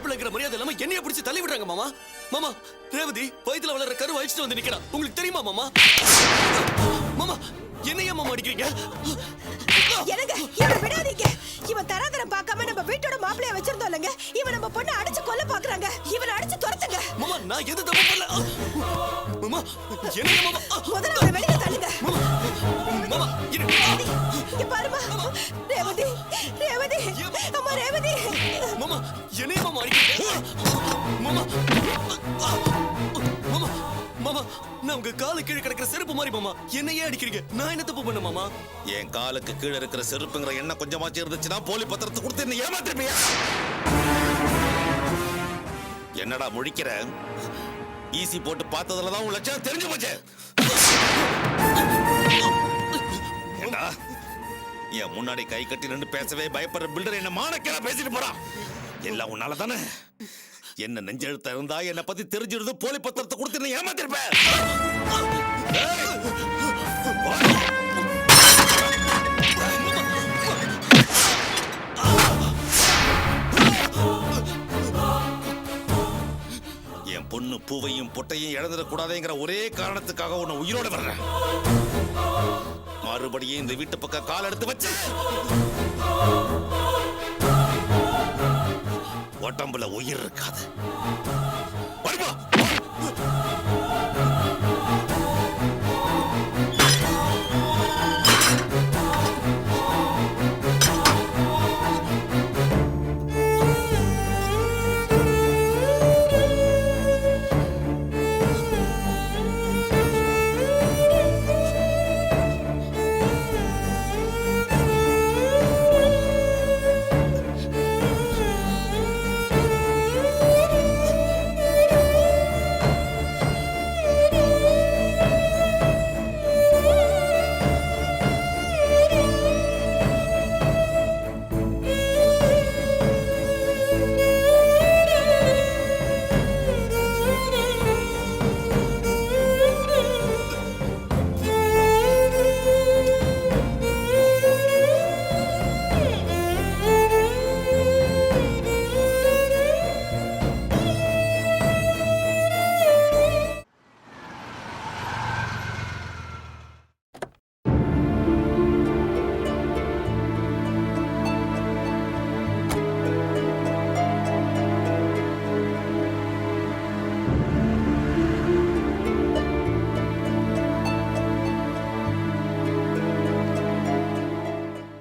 மாப்பிள்ளைங்கிற மரியாதை இல்லாம என்னைய பிடிச்சி தள்ளி விடுறாங்க மாமா. மாமா, ரேவதி வயித்துல வளர்ற கரு அழிச்சிட்டு வந்து நிக்கிறா. உங்களுக்கு தெரியுமா மாமா? மாமா, என்னையா மாமா அடிக்கிறீங்க? எனக்கு இவனை விடாதீங்க. இவன் தராதரம் பார்க்காம நம்ம வீட்டோட மாப்பிளைய வச்சிருந்தோம் இல்லங்க. இவன் நம்ம பொண்ணை அடிச்சு கொல்ல பாக்குறாங்க. இவனை அடிச்சு துரத்துங்க. மாமா, நான் எது தப்பு பண்ணல. மாமா, என்னையா மாமா? முதல்ல அவனை வெளியே தள்ளுங்க. மாமா, இங்க பாருமா. ரேவதி, ரேவதி, அம்மா ரேவதி. மாமா, என்னையா மாமா அடிக்கிறீங்க? மாமா, மாமா, மாமா, நான் உங்க காலு கீழே கிடக்கிற செருப்பு மாதிரி மாமா. என்னையே அடிக்கிறீங்க? நான் என்ன தப்பு பண்ண மாமா? என் காலுக்கு கீழே இருக்கிற செருப்புங்கிற எண்ணம் கொஞ்சமாச்சு இருந்துச்சுன்னா போலி பத்திரத்தை கொடுத்து என்ன ஏமாத்திருப்பியா? என்னடா முழிக்கிற? ஈசி போட்டு பார்த்ததுலதான் உன் லட்சம் தெரிஞ்சு போச்சு. ஏண்டா என் முன்னாடி கை கட்டி நின்று பேசவே பயப்படுற பில்டர் என்ன மானக்கேடா பேசிட்டு போறான். எல்லாம் உன்னால தானே. என்ன நெஞ்செழுத்த இருந்தா என்னை பத்தி தெரிஞ்சிருது போலி பத்திரத்தை கொடுத்து என்ன ஏமாத்திருப்பேன். என் பொண்ணு பூவையும் பொட்டையும் இழந்துடக்கூடாதுங்கிற ஒரே காரணத்துக்காக உன்னை உயிரோட வர்றேன். மறுபடியும் இந்த வீட்டு பக்கம் கால் எடுத்து வச்சு உடம்புல உயிர் இருக்காது. வருமா?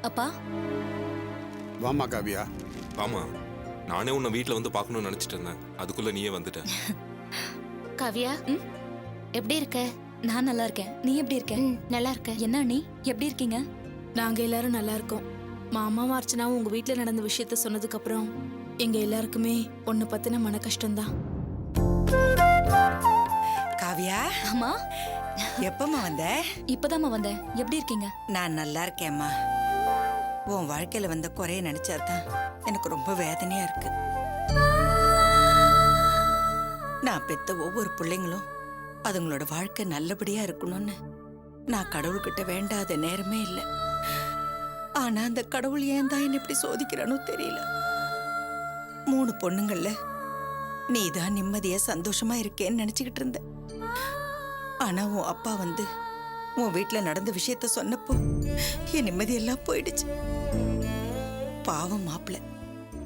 அப்பா, வாமா காவியா. ஆமா, நானே உன்னை வீட்டில் வந்து பார்க்கணும்னு நினைச்சிட்டு இருந்தேன். அதுக்குள்ள நீயே வந்துட்ட. காவியா, எப்படி இருக்க? நான் நல்லா இருக்கேன். நீ எப்படி இருக்க? நல்லா இருக்க. என்ன நீ எப்படி இருக்கீங்க? நாங்க எல்லாரும் நல்லா இருக்கோம். மாமாவும் அர்ச்சனாவும் உங்க வீட்டுல நடந்த விஷயத்த சொன்னதுக்கு அப்புறம் எங்க எல்லாருக்குமே ஒன்னு பத்தின மன கஷ்டம்தான். காவியா, அம்மா எப்பமா வந்த? இப்பதாம்மா வந்தேன். எப்படி இருக்கீங்க? நான் நல்லா இருக்கேம்மா. உன் வாழ்க்கையில வந்த குறைய நினைச்சாதான் எனக்கு ரொம்ப வேதனையா இருக்கு. நான் பெத்த ஒவ்வொரு பிள்ளைங்களும் அதுங்களோட வாழ்க்கை நல்லபடியா இருக்கணும்னு நான் கடவுள்கிட்ட வேண்டாத நேரமே இல்லை. ஆனா அந்த கடவுள் ஏன் தான் என்ன இப்படி சோதிக்கிறானோ தெரியல. 3 பொண்ணுங்கள்ல நீதான் நிம்மதியா சந்தோஷமா இருக்கேன்னு நினைச்சுக்கிட்டு இருந்த. ஆனா உன் அப்பா வந்து உன் வீட்டுல நடந்த விஷயத்த சொன்னப்போ என் நிம்மதியெல்லாம் போயிடுச்சு. பாவம் மாப்பிள்ள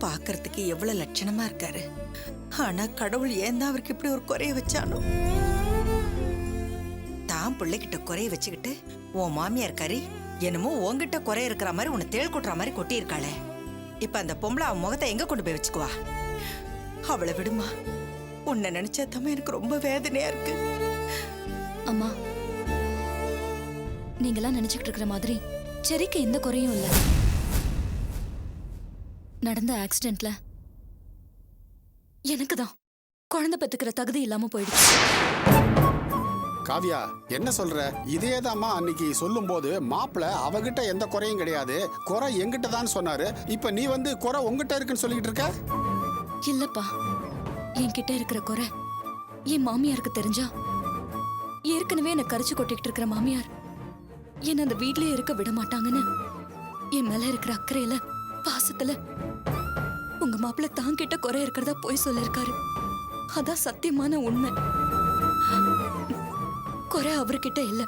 பாக்குறதுக்கு எவ்வளவு லட்சணமா இருக்காரு. ஆனா கடவுள் ஏன் தான் அவருக்கு இப்படி ஒரு குறைய வச்சானோ. தான் பிள்ளைகிட்ட குறைய வச்சுக்கிட்டு உன் மாமியார் கறி என்னமோ உன்கிட்ட குறைய இருக்கிற மாதிரி உன்னை தேள் கொட்டுற மாதிரி கொட்டி இருக்காளே. இப்ப அந்த பொம்பளை அவன் முகத்தை எங்க கொண்டு போய் வச்சுக்குவா? அவளை விடுமா. உன்னை நினைச்சா தான் எனக்கு ரொம்ப வேதனையா இருக்கு. அம்மா, நீங்களாம் நினைச்சுக்கிட்டு இருக்கிற மாதிரி செரிக்கு எந்த குறையும் இல்லை. நடந்த ஆக்சிடென்ட்ல எனக்கு தான் குழந்தை பெத்துக்கிற தகுதி இல்லாம போயிடுச்சு. காவியா, என்ன சொல்ற? இதேதாம்மா அன்னைக்கு சொல்லும் போது மாப்பிள்ள அவகிட்ட எந்த குறையும் கிடையாது, குறை எங்கிட்ட தான் சொன்னாரு. இப்ப நீ வந்து குறை உங்ககிட்ட இருக்குன்னு சொல்லிட்டு இருக்க. இல்லப்பா, என்கிட்ட இருக்கிற குறை என் மாமியாருக்கு தெரிஞ்சா ஏற்கனவே என்ன கரிச்சு கொட்டிக்கிட்டு இருக்கிற மாமியார் என்ன அந்த வீட்லயே இருக்க விட மாட்டாங்கன்னு என் மேல இருக்கிற அக்கறையில பாசத்துல உங்க மாப்பிள்ள தான் கிட்ட குறை இருக்கிறதா போய் சொல்லிருக்காரு. அதான் சத்தியமான உண்மை. குறை அவர்கிட்ட இல்ல,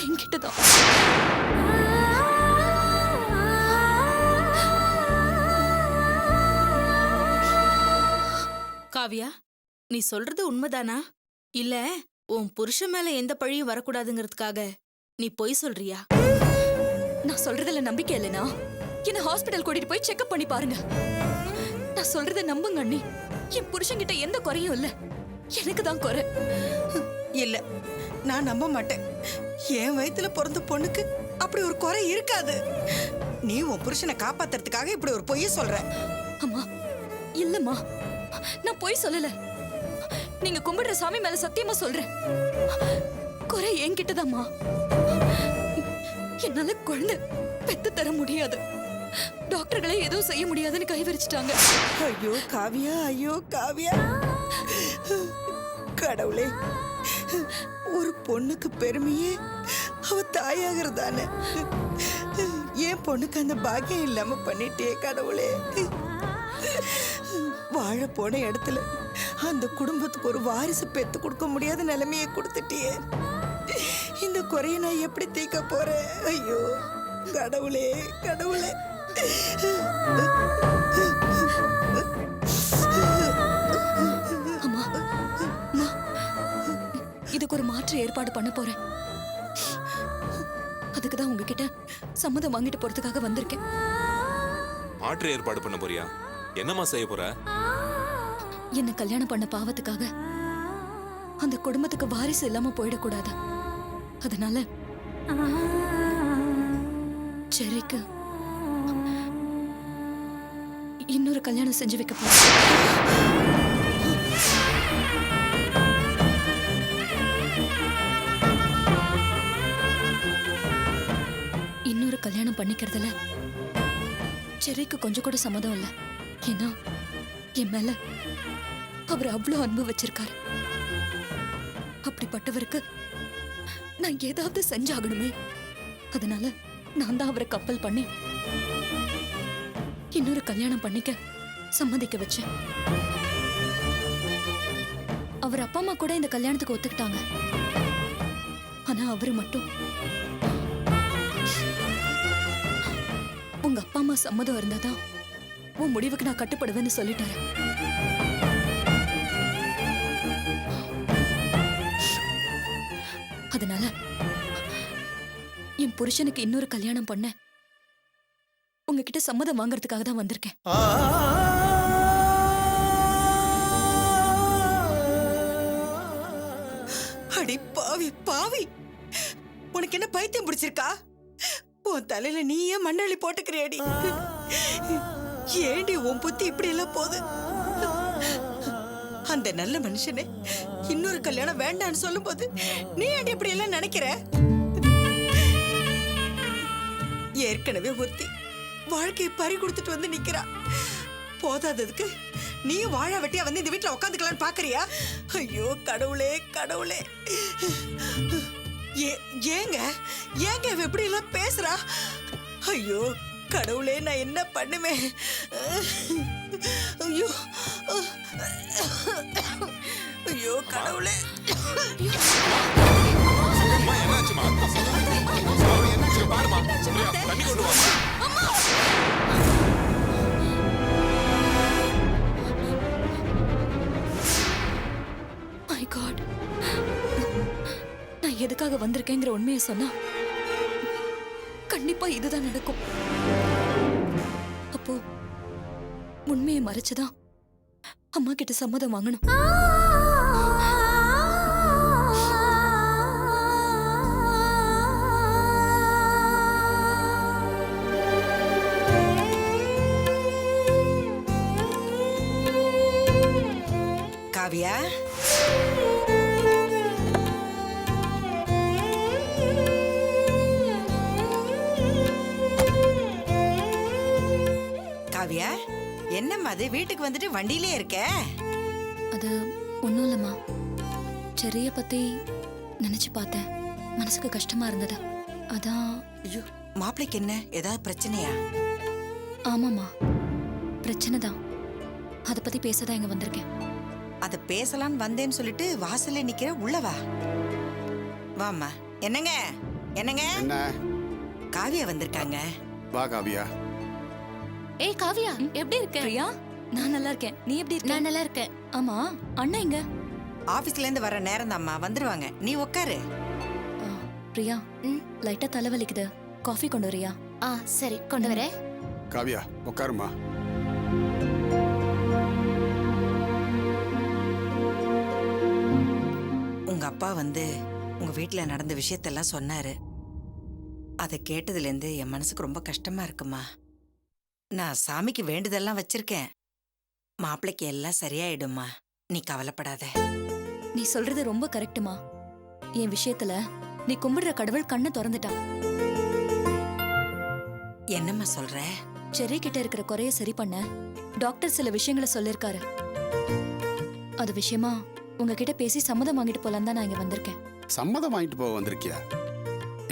என்கிட்ட தான். காவியா, நீ சொல்றது உண்மைதானா? இல்ல உன் புருஷன் மேல எந்த பழியும் வரக்கூடாதுங்கிறதுக்காக நீ பொய் சொல்றியா? நான் சொல்றதுல நம்பிக்கை இல்லைனா என்ன ஹாஸ்பிடல் கூட்டிட்டு போய் செக்அப் பண்ணி பாருங்க. நான் சொல்றத நம்புங்க அண்ணி. என் புருஷன்கிட்ட எந்த குறையும் இல்ல, எனக்கு தான் குறை. இல்ல, நான் நம்ப மாட்டேன். என் வயித்துல பிறந்த பொண்ணுக்கு அப்படி ஒரு குறை இருக்காது. நீ உன் புருஷனை காப்பாத்துறதுக்காக இப்படி ஒரு பொய்ய சொல்ற. அம்மா இல்லம்மா, நான் பொய் சொல்லல. நீங்க கும்பிடுற சாமி மேல சத்தியமா சொல்றேன், குறை என்கிட்டதாம்மா. என்னால குழந்தை பெத்து தர முடியாது, டாக்டர்களே எதுவும் செய்ய முடியாதுன்னு கை விரிச்சிட்டாங்க. ஐயோ காவியா, ஐயோ காவியா, கடவுளே, ஒரு பொண்ணுக்கு பெருமையே அவ தாயாகிறதானே. என் பொண்ணுக்கு அந்த பாக்கியம் இல்லாம பண்ணிட்டே கடவுளே. வாழ போன இடத்துல அந்த குடும்பத்துக்கு ஒரு வாரிசு பெத்து கொடுக்க முடியாத நிலைமையை கொடுத்துட்டியே. இந்த குறைய நான் எப்படி தீர்க்க போறேன்? ஐயோ கடவுளே, கடவுளே. அம்மா, அம்மா, இதுக்கு ஒரு மாற்று ஏற்பாடு பண்ண போறேன். அதுக்கு தான் உங்ககிட்ட சம்மதம் வாங்கிட்டு போறதுக்காக வந்திருக்கேன். மாற்று ஏற்பாடு பண்ண போறியா? என்னம்மா செய்ய போற? என்ன கல்யாணம் பண்ண பாவத்துக்காக அந்த குடும்பத்துக்கு வாரிசு இல்லாம போயிடக்கூடாது. அதனால செரிக்கு இன்னொரு கல்யாணம் செஞ்சு வைக்க போறேன். இன்னொரு கல்யாணம் பண்ணிக்கிறதுல செரிக்கு கொஞ்சம் கூட சம்மதம் இல்ல. ஏன்னா என் மேல அவர் அவ்வளவு அன்பு வச்சிருக்காரு. அப்படிப்பட்டவருக்கு நான் ஏதாவது செஞ்சாகணுமே. அதனால நான் தான் அவரை கப்பல் பண்ணி இன்னொரு கல்யாணம் பண்ணிக்க சம்மதிக்க வச்சேன். அவர் அப்பா அம்மா கூட இந்த கல்யாணத்துக்கு ஒத்துக்கிட்டாங்க. ஆனா அவரு மட்டும் உங்க அப்பா அம்மா சம்மதம் இருந்தாதான் உன் முடிவுக்கு நான் கட்டுப்படுவேன்னு சொல்லிட்டாரு. அதனால என் புருஷனுக்கு இன்னொரு கல்யாணம் பண்ண உங்ககிட்ட சம்மதம் வாங்கறதுக்காக தான் வந்திருக்கேன். அடி பாவி பாவி, உனக்கு என்ன பைத்தியம் பிடிச்சிருக்கா? உன் தலையில நீயே மண்ணள்ளி போட்டுக்கிறியாடி? ஏண்டி உன் புத்தி இப்படி எல்லாம் போகுது? அந்த நல்ல மனுஷனே இன்னொரு கல்யாணம் வேண்டான்னு சொல்லும் போது நீ ஏண்டி இப்படி எல்லாம் நினைக்கிற? ஏற்கனவே ஒத்தி வாழ்க்கையை பறி கொடுத்துட்டு வந்து நிக்கிறா. போதாததுக்கு நீ வாழ வெட்டியா வந்து இந்த வீட்டுல உட்காந்துக்கலான்னு பாக்குறியா? ஐயோ கடவுளே, கடவுளே. ஏங்க ஏங்க இவ எப்படி எல்லாம் பேசுறா? ஐயோ கடவுளே, நான் என்ன பண்ணுவேன்? ஐயோ ஐயோ கடவுளே. என்னாச்சுமா? என்னாச்சு பாருமா. தண்ணி கொண்டு வா. My God. நான் எதுக்காக வந்திருக்கேங்கிற உண்மையை சொன்னா கண்டிப்பா இதுதான் நடக்கும். அப்போ உண்மையை மறைச்சுதான் அம்மா கிட்ட சம்மதம் வாங்கணும். காவியா, காவியா, என்னம்மா அது வீட்டுக்கு வந்துட்டு வண்டியிலே இருக்க? அது ஒண்ணும் இல்லம்மா, செரிய பத்தி நினைச்சு பார்த்தேன், மனசுக்கு கஷ்டமா இருந்தது. அதான். ஐயோ, மாப்பிளைக்கு என்ன ஏதாவது பிரச்சனையா? ஆமாம்மா, பிரச்சனை தான். அதை பத்தி பேசதான் இங்க வந்திருக்கேன். அத பேசலாம்னு வந்தேன்னு சொல்லிட்டு வாசல்ல நிக்கிற, உள்ள வா. வாம்மா. என்னங்க என்னங்க, என்ன? காவியா வந்திருக்காங்க. வா காவியா. ஏய் காவியா, எப்படி இருக்க? பிரியா, நான் நல்லா இருக்கேன். நீ எப்படி இருக்க? நான் நல்லா இருக்கேன். ஆமா, அண்ணா எங்க? ஆபீஸ்ல இருந்து வர நேரம் தான்மா, வந்துருவாங்க. நீ உட்காரு. ஆ, பிரியா, லைட்டா தலைவலிக்குது. காஃபி கொண்டு வரியா? ஆ சரி, கொண்டு வரேன். காவியா உட்காருமா. உங்க அப்பா வந்து உங்க வீட்ல நடந்த விஷயத்தெல்லாம் சொன்னாரு. அதை கேட்டதுல இருந்து என் மனசுக்கு ரொம்ப கஷ்டமா இருக்குமா. நான் சாமிக்கு வேண்டுதெல்லாம் வச்சிருக்கேன். மாப்பிள்ளைக்கு எல்லாம் சரியாயிடுமா, நீ கவலைப்படாத. நீ சொல்றது ரொம்ப கரெக்ட்டுமா. என் விஷயத்துல நீ கும்பிடுற கடவுள் கண்ணை திறந்துட்டான். என்னம்மா சொல்ற? செர்ரி கிட்ட இருக்கிற குறைய சரி பண்ண டாக்டர் சில விஷயங்களை சொல்லிருக்காரு. அது விஷயமா உங்ககிட்ட பேசி சம்மதம் வாங்கிட்டு போலாம் தான் நான் இங்க வந்திருக்கேன். சம்மதம் வாங்கிட்டு போக வந்திருக்கியா?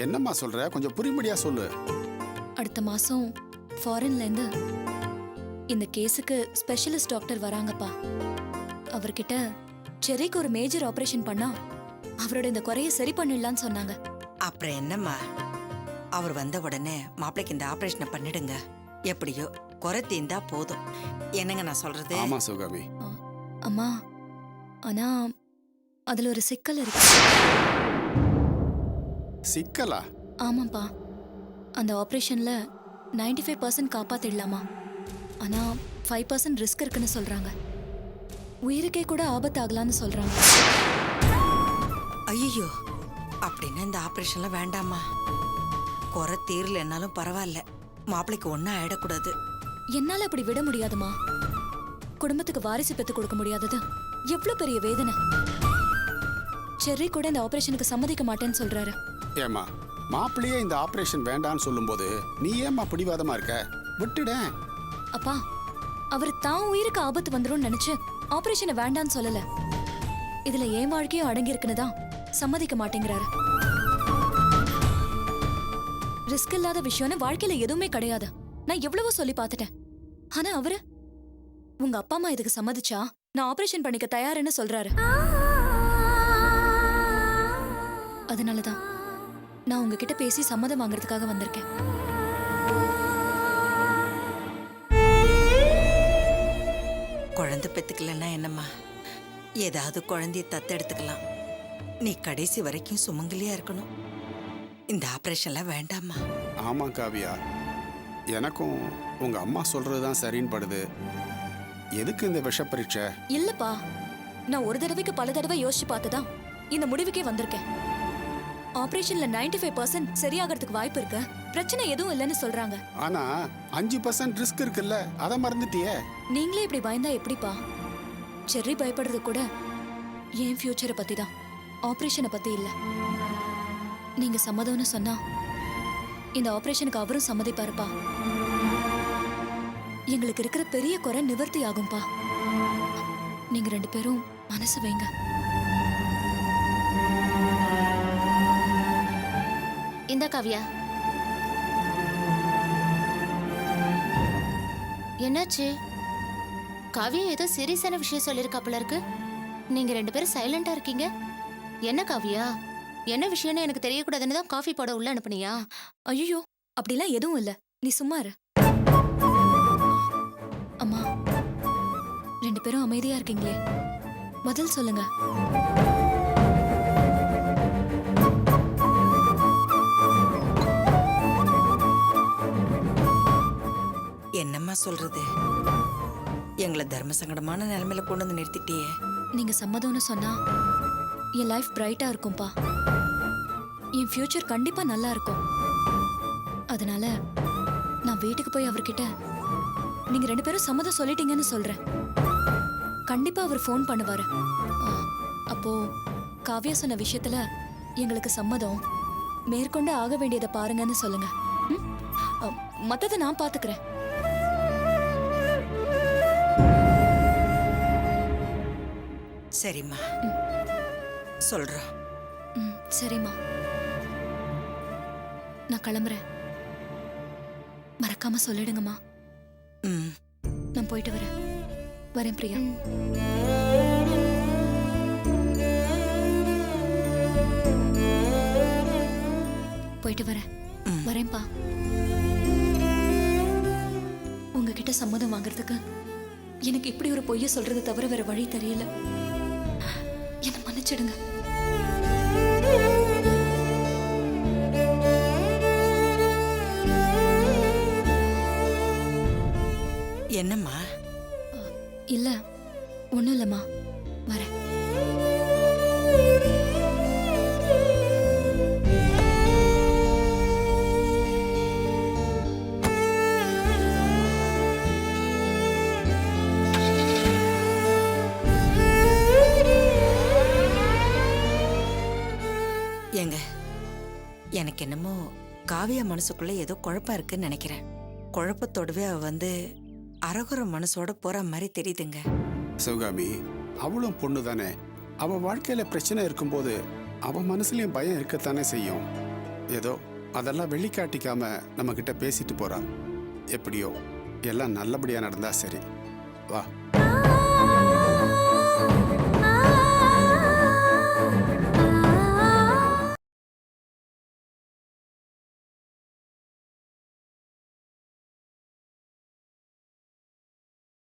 என்னம்மா சொல்ற? கொஞ்சம் புரியும்படியா சொல்லு. அடுத்த மாசம் ஃபாரின்ல இருந்து இந்த கேஸுக்கு ஸ்பெஷலிஸ்ட் டாக்டர் வராங்கப்பா. அவர்கிட்ட செர்ரிக்கு ஒரு மேஜர் ஆபரேஷன் பண்ணா அவரோட இந்த குறைய சரி பண்ணிடலான்னு சொன்னாங்க. அப்புறம் என்னம்மா, அவர் வந்த உடனே மாப்பிள்ளைக்கு இந்த ஆபரேஷனை பண்ணிடுங்க. எப்படியோ குறை தீந்தா போதும். என்னங்க நான் சொல்றது? ஆமா சிவகாமி. அம்மா, ஆனா அதுல ஒரு சிக்கல் இருக்கு. சிக்கலா? ஆமாப்பா, அந்த ஆபரேஷன்ல 95% காப்பாத்திடலாமா. ஆனா 5% ரிஸ்க் இருக்குன்னு சொல்றாங்க. உயிருக்கே கூட ஆபத்தாகலான்னு சொல்றாங்க. ஐயோ, அப்படின்னா இந்த ஆபரேஷன்லாம் வேண்டாமா. குறை தீரலன்னாலும் பரவாயில்ல, மாப்பிள்ளைக்கு ஒன்னும் ஆயிடக்கூடாது. என்னால அப்படி விட முடியாதுமா. குடும்பத்துக்கு வாரிசு பெத்து கொடுக்க முடியாதது எவ்வளவு பெரிய வேதனை. செர்ரி கூட இந்த ஆபரேஷனுக்கு சம்மதிக்க மாட்டேன்னு சொல்றாரு. ஏமா, மாப்பிள்ளையே இந்த ஆபரேஷன் வேண்டான்னு சொல்லும்போது நீ ஏம்மா பிடிவாதமா இருக்க? விட்டுட. அப்பா, அவர் தான் உயிருக்கு ஆபத்து வந்துரும் நினைச்சு ஆபரேஷனை வேண்டான்னு சொல்லல. இதுல ஏன் வாழ்க்கையும் அடங்கி இருக்குன்னு தான் சம்மதிக்க மாட்டேங்கிறாரு. ரிஸ்க் இல்லாத விஷயம்னு வாழ்க்கையில எதுவுமே கிடையாது. நான் எவ்வளவோ சொல்லி பார்த்துட்டேன். ஆனா அவரு, உங்க அப்பா அம்மா இதுக்கு சம்மதிச்சா நான் ஆபரேஷன் பண்ணிக்க தயாருன்னு சொல்றாரு. அதனாலதான் நான் உங்ககிட்ட பேசி சம்மதம் வாங்குறதுக்காக வந்திருக்கேன். குழந்தை பெத்துக்கலன்னா என்னம்மா, ஏதாவது குழந்தைய தத்தெடுத்துக்கலாம். நீ கடைசி வரைக்கும் சுமங்கலியா இருக்கணும். இந்த ஆபரேஷன்லாம் வேண்டாமா. ஆமா காவியா, எனக்கும் உங்க அம்மா சொல்றதுதான் சரின்னு படுது. எதுக்கு இந்த விஷ பரீட்சை? இல்லப்பா, நான் ஒரு தடவைக்கு பல தடவை யோசிச்சு பார்த்துதான் இந்த முடிவுக்கே வந்திருக்கேன். ஆபரேஷன்ல 95% சரியாகிறதுக்கு வாய்ப்பு இருக்கு, பிரச்சனை எதுவும் இல்லைன்னு சொல்றாங்க. ஆனா 5% ரிஸ்க் இருக்குல்ல, அதை மறந்துட்டியே. நீங்களே இப்படி பயந்தா எப்படிப்பா? செர்ரி பயப்படுறது கூட என் ஃபியூச்சரை பத்தி தான், ஆபரேஷனை பத்தி இல்ல. நீங்க சம்மதம்னு சொன்னா இந்த ஆபரேஷனுக்கு அவரும் சம்மதிப்பாருப்பா. எங்களுக்கு இருக்கிற பெரிய குறை நிவர்த்தி ஆகும்பா. நீங்க 2 பேரும் மனசு வைங்க. இந்த காவியா, என்னாச்சு? காவியா ஏதோ சீரியஸான விஷயம் சொல்லிருக்காப்புல இருக்கு. நீங்க 2 பேரும் சைலண்டா இருக்கீங்க. என்ன காவியா, என்ன விஷயம்னு எனக்கு தெரியக்கூடாதுன்னு தான் காஃபி போட உள்ள அனுப்புனியா? ஐயோ, அப்படிலாம் எதுவும் இல்ல, நீ சும்மா இரு. அம்மா, 2 பேரும் அமைதியா இருக்கீங்களே, பதில் சொல்லுங்க. என்னம்மா சொல்றது? எங்களை தர்ம சங்கடமான நிலைமையில கொண்டு வந்து நிறுத்திட்டியே. நீங்க சம்மதம்னு சொன்னா என் லைஃப் பிரைட்டா இருக்கும்பா. என் ஃபியூச்சர் கண்டிப்பா நல்லா இருக்கும். அதனால நான் வீட்டுக்கு போய் அவர்கிட்ட நீங்க 2 பேரும் சம்மதம் சொல்லிட்டீங்கன்னு சொல்றேன். கண்டிப்பா அவர் ஃபோன் பண்ணுவாரு. அப்போ காவ்யா சொன்ன விஷயத்துல எங்களுக்கு சம்மதம், மேற்கொண்டு ஆக வேண்டியதை பாருங்கன்னு சொல்லுங்க. மத்ததை நான் பாத்துக்கிறேன். சரிம்மா, சொல்றோம். சரிம்மா, நான் கிளம்புறேன். மறக்காம சொல்லிடுங்கம்மா. ம். நான் நான் போயிட்டு வரேன். வரேன் பிரியா. போயிட்டு வரேன். வரேன்ப்பா. உங்ககிட்ட சம்மதம் வாங்குறதுக்கு எனக்கு இப்படி ஒரு பொய்ய சொல்றது தவிர வேற வழி தெரியல. என்ன மன்னிச்சிடுங்க. என்னம்மா? இல்ல ஒண்ணும் இல்லம்மா, வரேன். ஏங்க, எனக்கு என்னமோ காவியா மனசுக்குள்ள ஏதோ குழப்பம் இருக்குன்னு நினைக்கிறேன். குழப்பத்தோடவே அவ வந்து அரகுற மனசோட போற மாதிரி தெரியுதுங்க. சிவகாமி, அவளும் பொண்ணு தானே. அவ வாழ்க்கையில பிரச்சனை இருக்கும்போது அவ மனசுலயும் பயம் இருக்கத்தானே செய்யும். ஏதோ அதெல்லாம் வெளிக்காட்டிக்காம நம்ம கிட்ட பேசிட்டு போறா. எப்படியோ எல்லாம் நல்லபடியா நடந்தா சரி. வா.